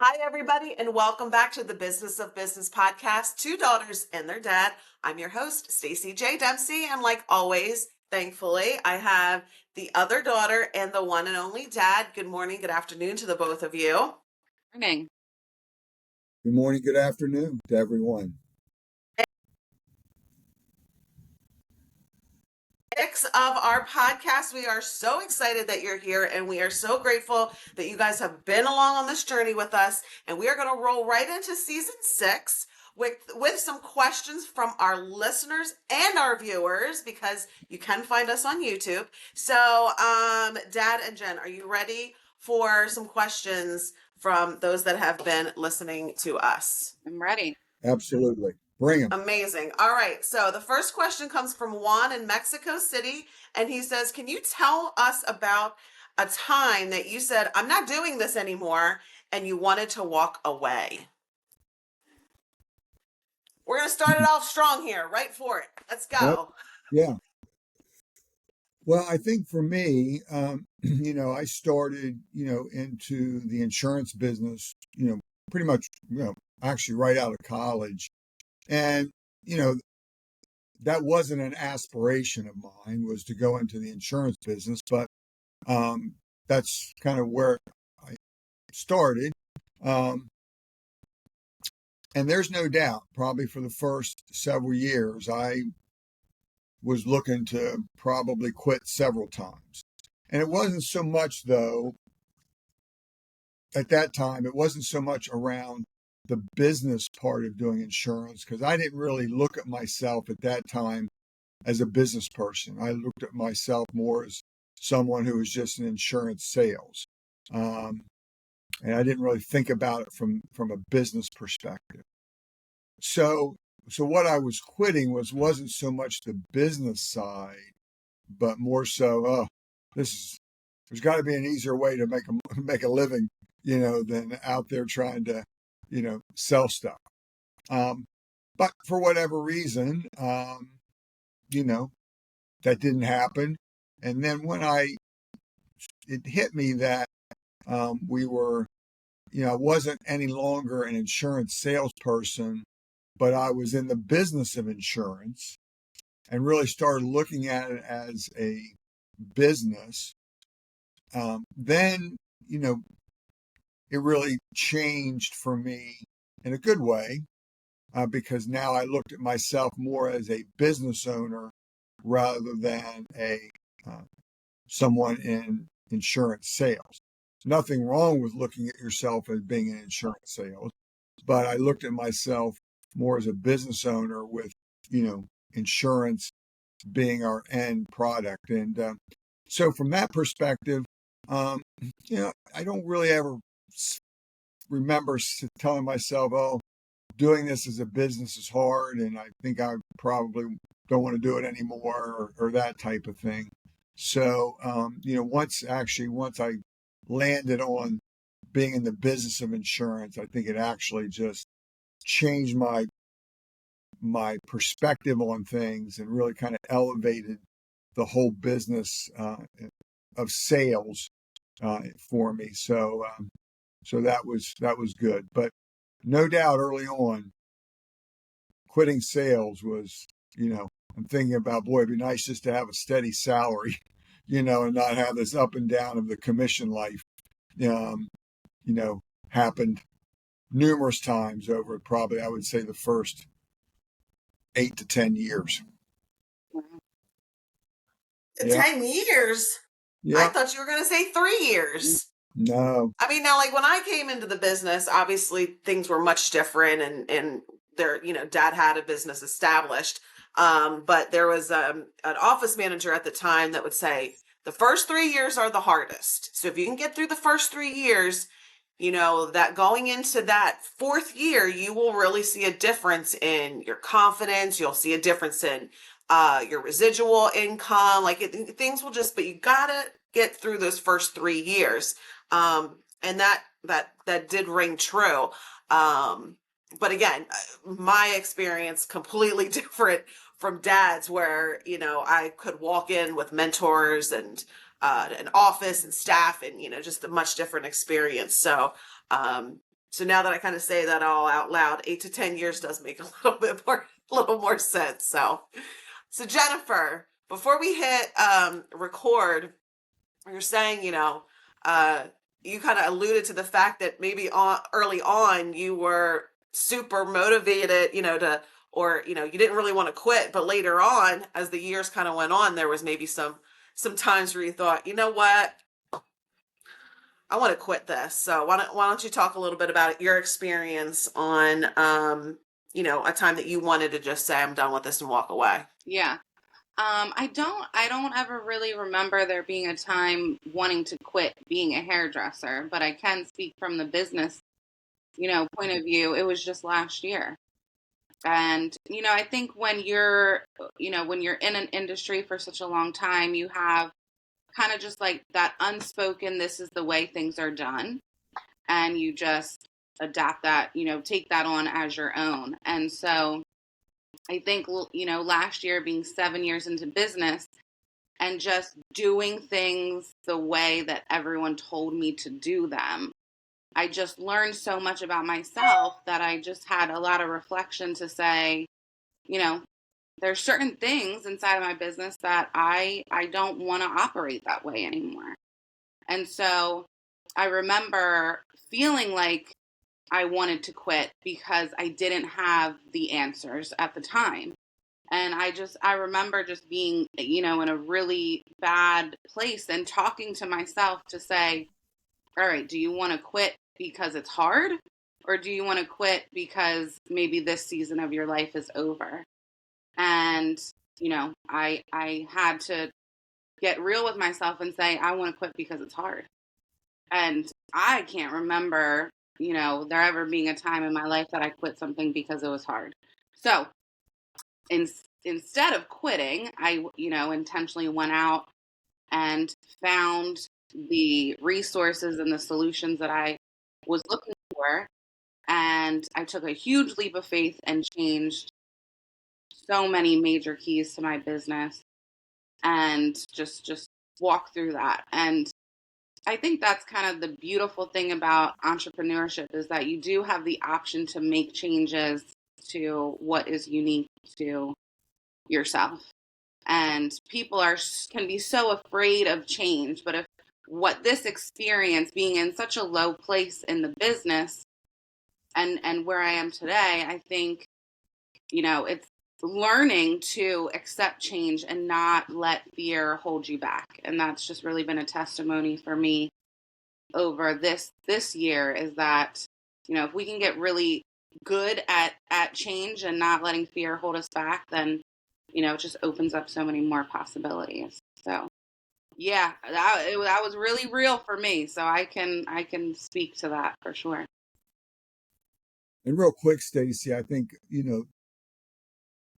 Hi, everybody, and welcome back to the Business of Business podcast, Two Daughters and Their Dad. I'm your host, Staci J. Dempsey, and like always, thankfully, I have the other daughter and the one and only dad. Good morning, good afternoon to the both of you. Morning. Good morning, good afternoon to everyone. Of our podcast. We are so excited that you're here, and we are so grateful that you guys have been along on this journey with us. And we are going to roll right into season 6 with some questions from our listeners and our viewers, because you can find us on YouTube. So, Dad and Jen, are you ready for some questions from those that have been listening to us? I'm ready. Absolutely. Bring them. Amazing. All right. So the first question comes from Juan in Mexico City. And he says, can you tell us about a time that you said, I'm not doing this anymore, and you wanted to walk away? We're going to start it off strong here. Right for it. Let's go. Yeah. Well, I think for me, I started, into the insurance business, pretty much, actually right out of college. And, that wasn't an aspiration of mine, was to go into the insurance business, but that's kind of where I started. And there's no doubt, probably for the first several years, I was looking to probably quit several times. And it wasn't so much, though, at that time, it wasn't so much around the business part of doing insurance, because I didn't really look at myself at that time as a business person. I looked at myself more as someone who was just in insurance sales. And I didn't really think about it from a business perspective. So what I was quitting wasn't so much the business side, but more so, there's got to be an easier way to make a living, than out there trying to, sell stuff. But for whatever reason, that didn't happen. And then when it hit me that we were, I wasn't any longer an insurance salesperson, but I was in the business of insurance and really started looking at it as a business. Then, it really changed for me in a good way, because now I looked at myself more as a business owner rather than someone in insurance sales. Nothing wrong with looking at yourself as being in insurance sales, but I looked at myself more as a business owner with, insurance being our end product. And so from that perspective, I don't really ever remember telling myself, oh, doing this as a business is hard, and I think I probably don't want to do it anymore, or that type of thing. So, once I landed on being in the business of insurance, I think it actually just changed my perspective on things and really kind of elevated the whole business of sales for me. So that was good. But no doubt early on, quitting sales was, I'm thinking about, boy, it'd be nice just to have a steady salary, and not have this up and down of the commission life, happened numerous times over probably, I would say, the first 8 to 10 years. Wow. 10 years? Yeah. I thought you were going to say 3 years. No. I mean, now, like when I came into the business, obviously things were much different, and there, Dad had a business established. But there was an office manager at the time that would say the first 3 years are the hardest. So if you can get through the first 3 years, that going into that 4th year, you will really see a difference in your confidence. You'll see a difference in your residual income. Like things will just, but you gotta get through those first 3 years. And that did ring true. But again, my experience completely different from Dad's, where, I could walk in with mentors and an office and staff, and, just a much different experience. So, So now that I kind of say that all out loud, 8 to 10 years does make a little more sense. So Jennifer, before we hit record, you're saying, uh, you kind of alluded to the fact that maybe early on you were super motivated, or you didn't really want to quit, but later on, as the years kind of went on, there was maybe some times where you thought, you know what, I want to quit this. So why don't you talk a little bit about your experience on a time that you wanted to just say I'm done with this and walk away. Yeah. I don't ever really remember there being a time wanting to quit being a hairdresser, but I can speak from the business, point of view. It was just last year. And, I think when you're in an industry for such a long time, you have kind of just like that unspoken, this is the way things are done. And you just adapt that, take that on as your own. And so I think, last year being 7 years into business and just doing things the way that everyone told me to do them, I just learned so much about myself that I just had a lot of reflection to say, you know, there's certain things inside of my business that I don't want to operate that way anymore. And so I remember feeling like I wanted to quit because I didn't have the answers at the time. And I remember just being, in a really bad place and talking to myself to say, all right, do you want to quit because it's hard? Or do you want to quit because maybe this season of your life is over? And, I had to get real with myself and say, I want to quit because it's hard. And I can't remember, there ever being a time in my life that I quit something because it was hard. So in, instead of quitting, I, intentionally went out and found the resources and the solutions that I was looking for. And I took a huge leap of faith and changed so many major keys to my business and just walk through that. And I think that's kind of the beautiful thing about entrepreneurship is that you do have the option to make changes to what is unique to yourself. And people can be so afraid of change, but if what this experience being in such a low place in the business and where I am today, I think, it's learning to accept change and not let fear hold you back. And that's just really been a testimony for me over this year is that, if we can get really good at change and not letting fear hold us back, then, it just opens up so many more possibilities. So yeah, that was really real for me. So I can speak to that for sure. And real quick, Stacy, I think,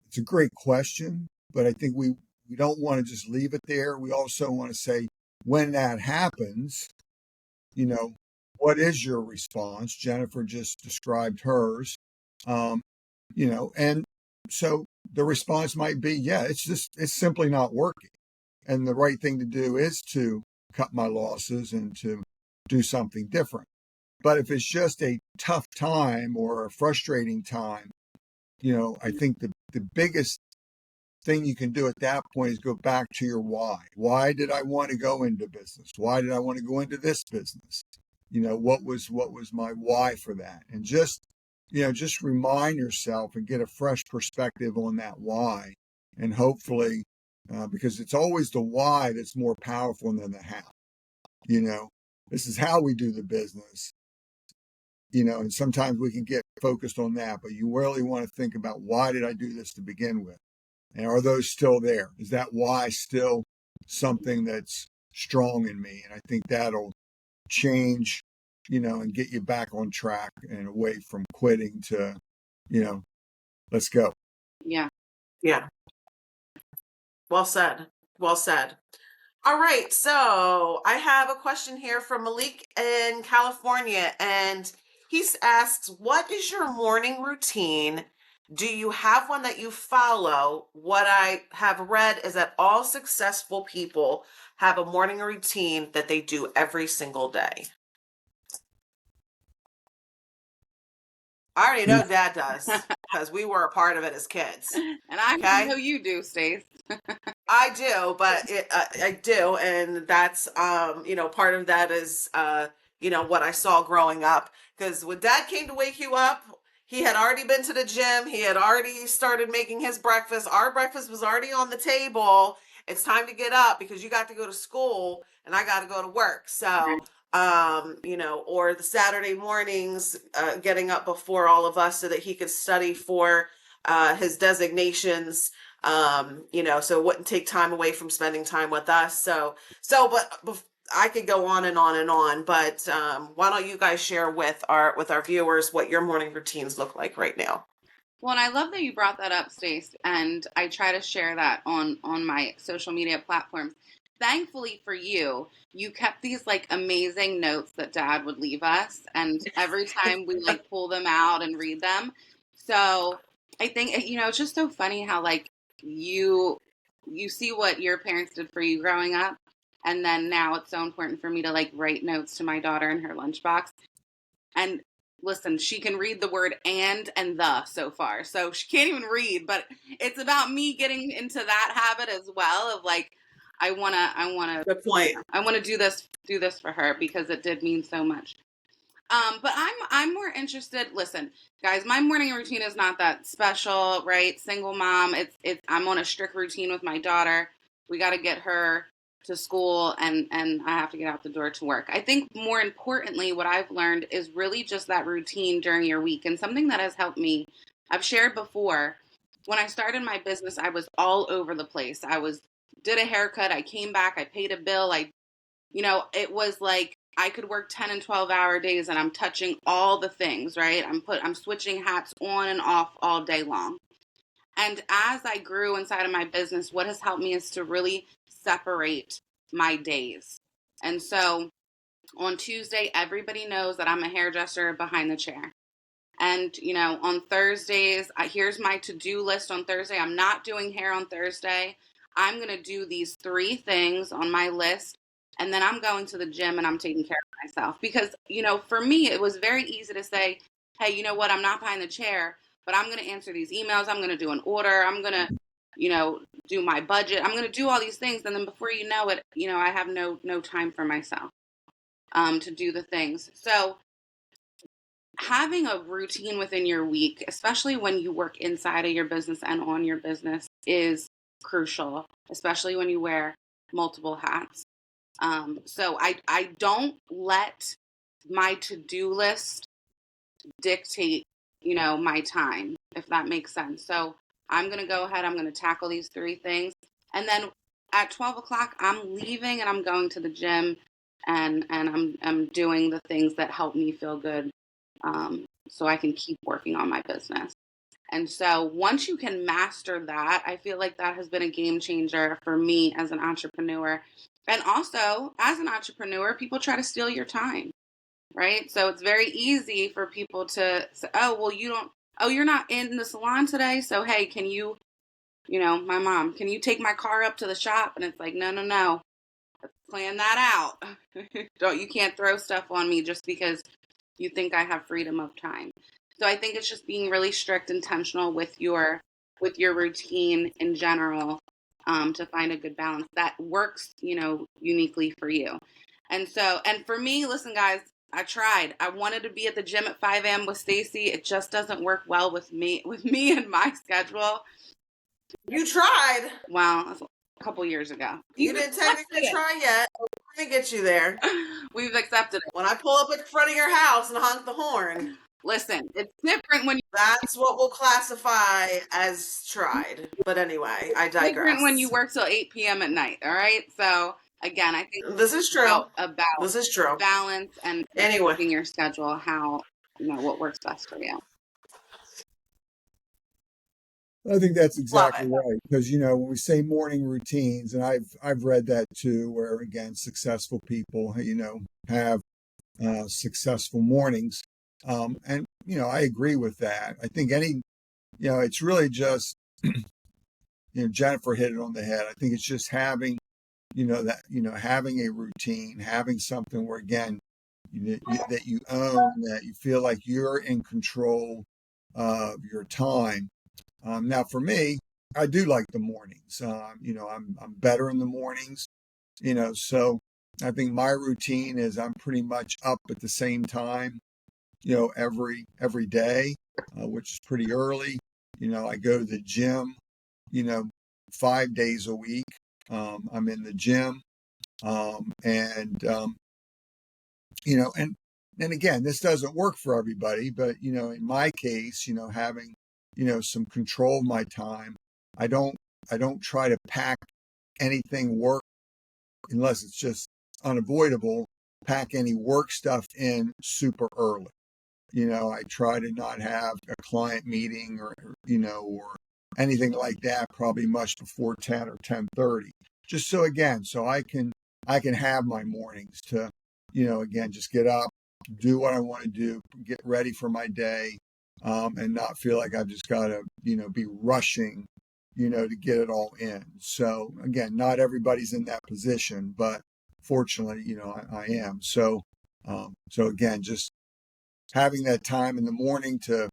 it's a great question, but I think we don't want to just leave it there. We also want to say when that happens, you know, what is your response? Jennifer just described hers. Um, and so the response might be, yeah, it's simply not working. And the right thing to do is to cut my losses and to do something different. But if it's just a tough time or a frustrating time, I think the biggest thing you can do at that point is go back to your why. Why did I want to go into business? Why did I want to go into this business? What was my why for that? And just remind yourself and get a fresh perspective on that why. And hopefully, because it's always the why that's more powerful than the how. This is how we do the business. And sometimes we can get focused on that, but you really want to think about why did I do this to begin with? And are those still there? Is that why still something that's strong in me? And I think that'll change, and get you back on track and away from quitting to, let's go. Yeah. Yeah. Well said. Well said. All right. So I have a question here from Malik in California, and he asks, what is your morning routine? Do you have one that you follow? What I have read is that all successful people have a morning routine that they do every single day. I already know Dad does because we were a part of it as kids. And I Okay. know you do, Stace. I do, but I do, and that's part of that is what I saw growing up. Because when Dad came to wake you up, he had already been to the gym. He had already started making his breakfast. Our breakfast was already on the table. It's time to get up because you got to go to school and I got to go to work. So, or the Saturday mornings, getting up before all of us so that he could study for his designations, so it wouldn't take time away from spending time with us. But I could go on and on and on, but why don't you guys share with our viewers what your morning routines look like right now? Well, and I love that you brought that up, Stace, and I try to share that on my social media platforms. Thankfully for you, you kept these like amazing notes that Dad would leave us, and every time we like pull them out and read them. So I think it's just so funny how like you see what your parents did for you growing up, and then now it's so important for me to like write notes to my daughter in her lunchbox. And listen, she can read the word and the so far. So she can't even read, but it's about me getting into that habit as well of like Good point. I want to do this for her because it did mean so much. But I'm more interested. Listen, guys, my morning routine is not that special, right? Single mom. It's I'm on a strict routine with my daughter. We got to get her to school, and I have to get out the door to work. I think more importantly, what I've learned is really just that routine during your week, and something that has helped me. I've shared before. When I started my business, I was all over the place. Did a haircut. I came back. I paid a bill. It was like I could work 10 and 12-hour days and I'm touching all the things, right? I'm switching hats on and off all day long. And as I grew inside of my business, what has helped me is to really separate my days. And so on Tuesday, everybody knows that I'm a hairdresser behind the chair. And, on Thursdays, here's my to-do list on Thursday. I'm not doing hair on Thursday. I'm going to do these 3 things on my list. And then I'm going to the gym and I'm taking care of myself. Because, for me, it was very easy to say, hey, you know what? I'm not behind the chair, but I'm going to answer these emails. I'm going to do an order. I'm going to, do my budget. I'm going to do all these things. And then before you know it, I have no time for myself to do the things. So having a routine within your week, especially when you work inside of your business and on your business, is crucial, especially when you wear multiple hats. So I don't let my to-do list dictate, my time, if that makes sense. So I'm going to go ahead, I'm going to tackle these 3 things. And then at 12 o'clock, I'm leaving and I'm going to the gym and I'm doing the things that help me feel good, so I can keep working on my business. And so once you can master that, I feel like that has been a game changer for me as an entrepreneur. And also, as an entrepreneur, people try to steal your time, right? So it's very easy for people to say, oh, well, you're not in the salon today. So, hey, can you, my mom, can you take my car up to the shop? And it's like, no, let's plan that out. You can't throw stuff on me just because you think I have freedom of time. So I think it's just being really strict, intentional with your routine in general, to find a good balance that works, uniquely for you. And for me, listen, guys, I tried. I wanted to be at the gym at 5 a.m. with Staci. It just doesn't work well with me and my schedule. You tried. Well, that's a couple years ago. You didn't technically try yet. We're going to get you there. We've accepted it. When I pull up in front of your house and honk the horn. Listen, it's different when That's what we'll classify as tried. But anyway, I digress. Different when you work till 8 p.m. at night. All right. So again, I think this is true. About this is true. Balance and anyway, making your schedule how what works best for you. I think that's exactly right. Because, when we say morning routines, and I've read that too, where again, successful people, have successful mornings. And, I agree with that. I think it's really just, Jennifer hit it on the head. I think it's just having, having a routine, having something where, again, that you own, that you feel like you're in control of your time. Now, for me, I do like the mornings. I'm better in the mornings. So I think my routine is I'm pretty much up at the same time. Every day, which is pretty early. I go to the gym. You know, 5 days a week. I'm in the gym, and and again, this doesn't work for everybody, but in my case, having some control of my time, I don't I don't try to pack anything work unless it's just unavoidable. Pack any work stuff in super early. I try to not have a client meeting or anything like that probably much before 10 or 10:30. Just so I can have my mornings to, again, just get up, do what I want to do, get ready for my day, and not feel like I've just got to, be rushing, to get it all in. So again, not everybody's in that position, but fortunately, I am. So again, just having that time in the morning to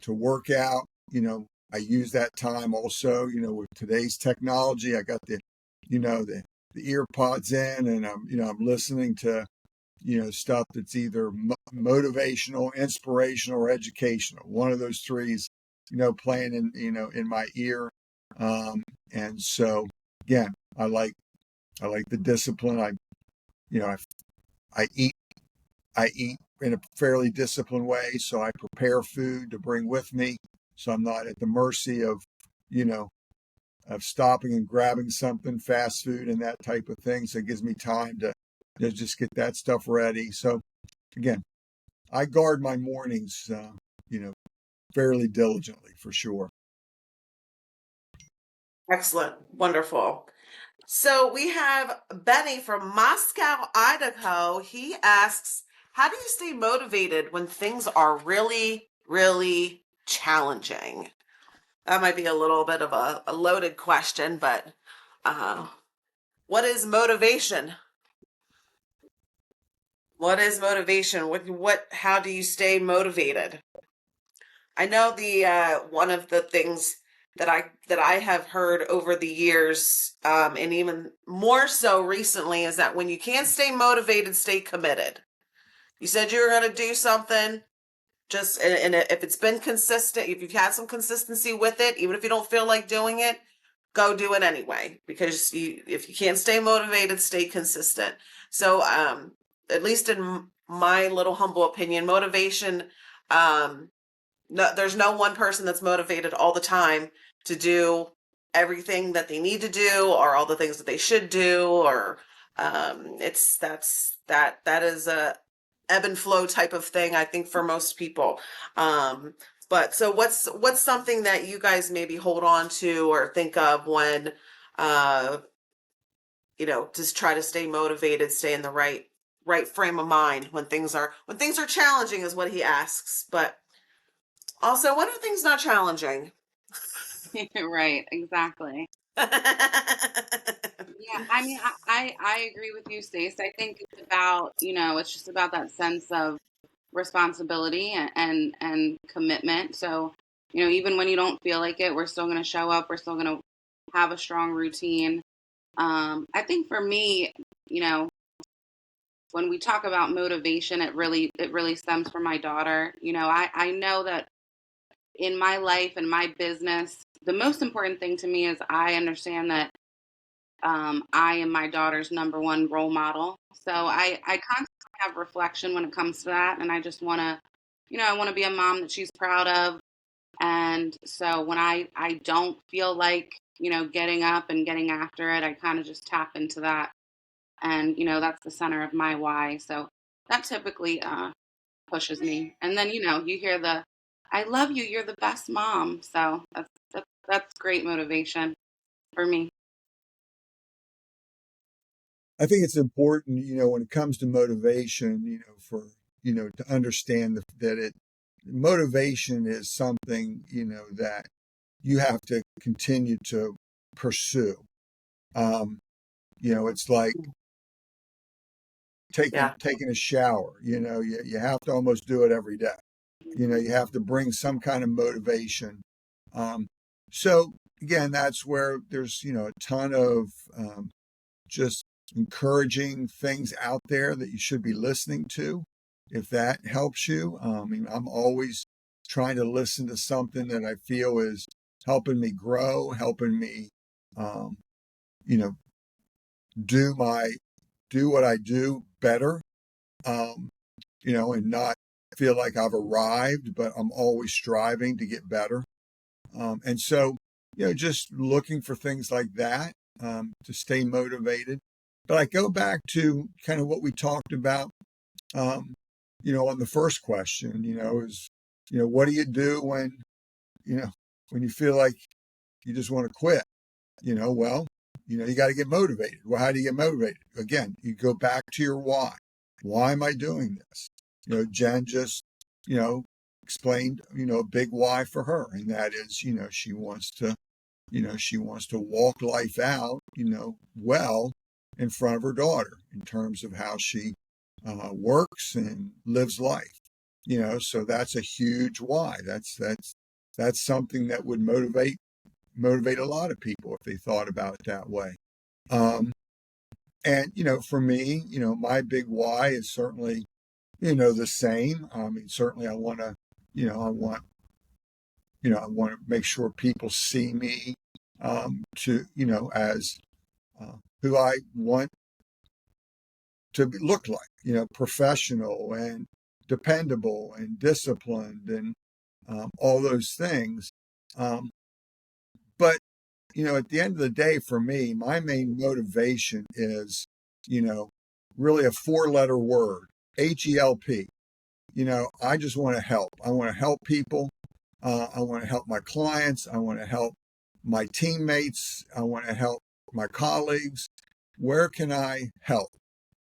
work out. I use that time also, with today's technology. I got the ear pods in, and I'm listening to stuff that's either motivational, inspirational, or educational. One of those three is playing in my ear. And so again, I like the discipline. You know I eat I eat in a fairly disciplined way, so I prepare food to bring with me, so I'm not at the mercy you know, of stopping and grabbing something, fast food and that type of thing. So it gives me time to just get that stuff ready. So again, I guard my mornings, fairly diligently for sure. Excellent. Wonderful. So we have Benny from Moscow, Idaho. He asks, how do you stay motivated when things are really, really challenging? That might be a little bit of a loaded question, but uh, what is motivation? What is motivation? How do you stay motivated? I know the one of the things that I have heard over the years, and even more so recently, is that when you can't stay motivated, stay committed. You said you were going to do something, just and if it's been consistent, if you've had some consistency with it, even if you don't feel like doing it, go do it anyway. Because if you can't stay motivated, stay consistent. So, at least in my little humble opinion, motivation. No, there's no one person that's motivated all the time to do everything that they need to do or all the things that they should do, or that is a ebb and flow type of thing, I think, for most people. But so what's something that you guys maybe hold on to or think of when uh just try to stay motivated, stay in the right frame of mind when things are challenging, is what he asks. But also, when are things not challenging? Right, exactly. Yeah, I mean, I agree with you, Stace. I think it's about, it's just about that sense of responsibility and commitment. So, even when you don't feel like it, we're still going to show up. We're still going to have a strong routine. I think for me, you know, when we talk about motivation, it really stems from my daughter. I know that in my life and my business, the most important thing to me is I understand that I am my daughter's number one role model. So I constantly have reflection when it comes to that. And I just want to, I want to be a mom that she's proud of. And so when I don't feel like, getting up and getting after it, I kind of just tap into that. And, that's the center of my why. So that typically pushes me. And then, you hear I love you. You're the best mom. So that's great motivation for me. I think it's important, when it comes to motivation, to understand that motivation is something, that you have to continue to pursue. It's like Yeah. taking a shower. You have to almost do it every day. You have to bring some kind of motivation. So again, that's where there's, a ton of just encouraging things out there that you should be listening to. If that helps you, I'm always trying to listen to something that I feel is helping me grow, helping me, you know, do what I do better, and not feel like I've arrived, but I'm always striving to get better. And so, just looking for things like that to stay motivated. But I go back to kind of what we talked about, on the first question, is, what do you do when you feel like you just want to quit? Well, you got to get motivated. Well, how do you get motivated? Again, you go back to your why. Why am I doing this? Jen just, explained, a big why for her. And that is, she wants to walk life out, well in front of her daughter in terms of how she works and lives life. So that's a huge why. That's something that would motivate a lot of people if they thought about it that way. And for me, my big why is certainly, the same. I mean, certainly I want to, I want to make sure people see me as who I want to look like, professional and dependable and disciplined and all those things. But, at the end of the day, for me, my main motivation is, really a 4-letter word, HELP. I just want to help. I want to help people. I want to help my clients. I want to help my teammates. I want to help my colleagues. Where can I help?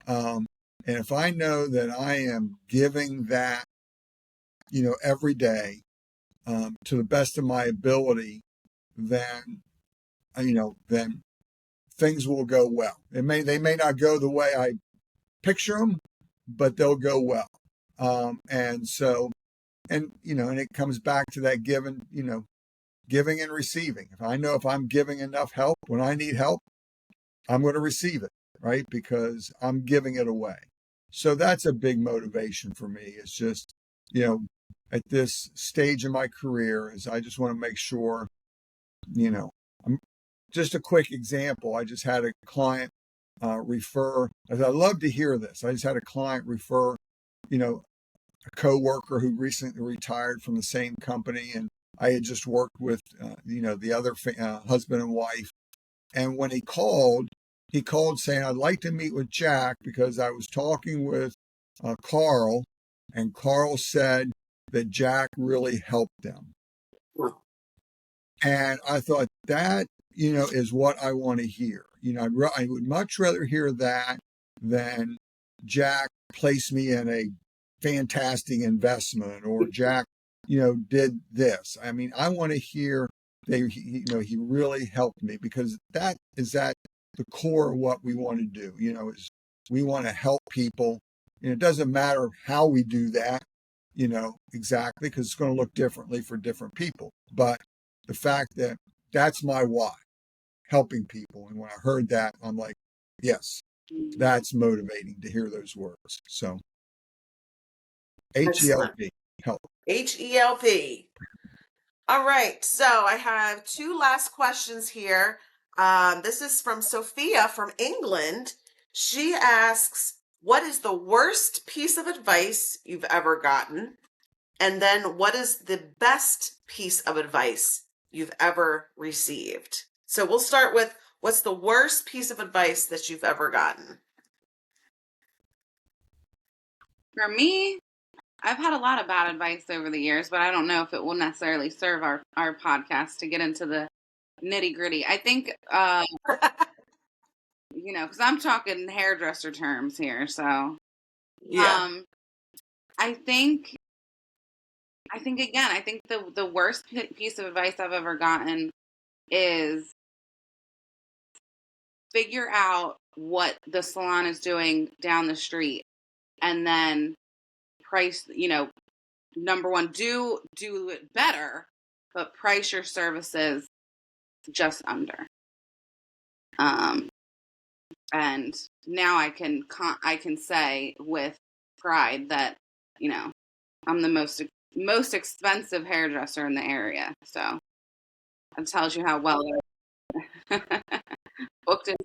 And if I know that I am giving that, every day to the best of my ability, then, then things will go well. They may not go the way I picture them, but they'll go well. And so, and it comes back to that giving and receiving. If I know if I'm giving enough help when I need help, I'm going to receive it, right? Because I'm giving it away. So that's a big motivation for me. It's just, at this stage in my career is I just want to make sure, I'm just a quick example. I just had a client refer, as I love to hear this. I just had a client refer, a coworker who recently retired from the same company, and I had just worked with, the other husband and wife. And when he called saying, I'd like to meet with Jack because I was talking with Carl, and Carl said that Jack really helped them. And I thought that, is what I want to hear. I would much rather hear that than Jack placed me in a fantastic investment or Jack, did this. I mean, I want to hear that, he really helped me, because that is at the core of what we want to do, is we want to help people. And it doesn't matter how we do that, exactly, because it's going to look differently for different people. But the fact that that's my why, helping people. And when I heard that, I'm like, yes, that's motivating to hear those words. So H-E-L-P, help. HELP. All right. So I have 2 last questions here. This is from Sophia from England. She asks, what is the worst piece of advice you've ever gotten? And then what is the best piece of advice you've ever received? So we'll start with, what's the worst piece of advice that you've ever gotten? For me, I've had a lot of bad advice over the years, but I don't know if it will necessarily serve our podcast to get into the nitty gritty. I think, because I'm talking hairdresser terms here. So, Yeah. I think again, I think the worst piece of advice I've ever gotten is figure out what the salon is doing down the street, and then price, number one, do it better, but price your services just under. And now I can say with pride that, I'm the most expensive hairdresser in the area. So that tells you how well they're booked in.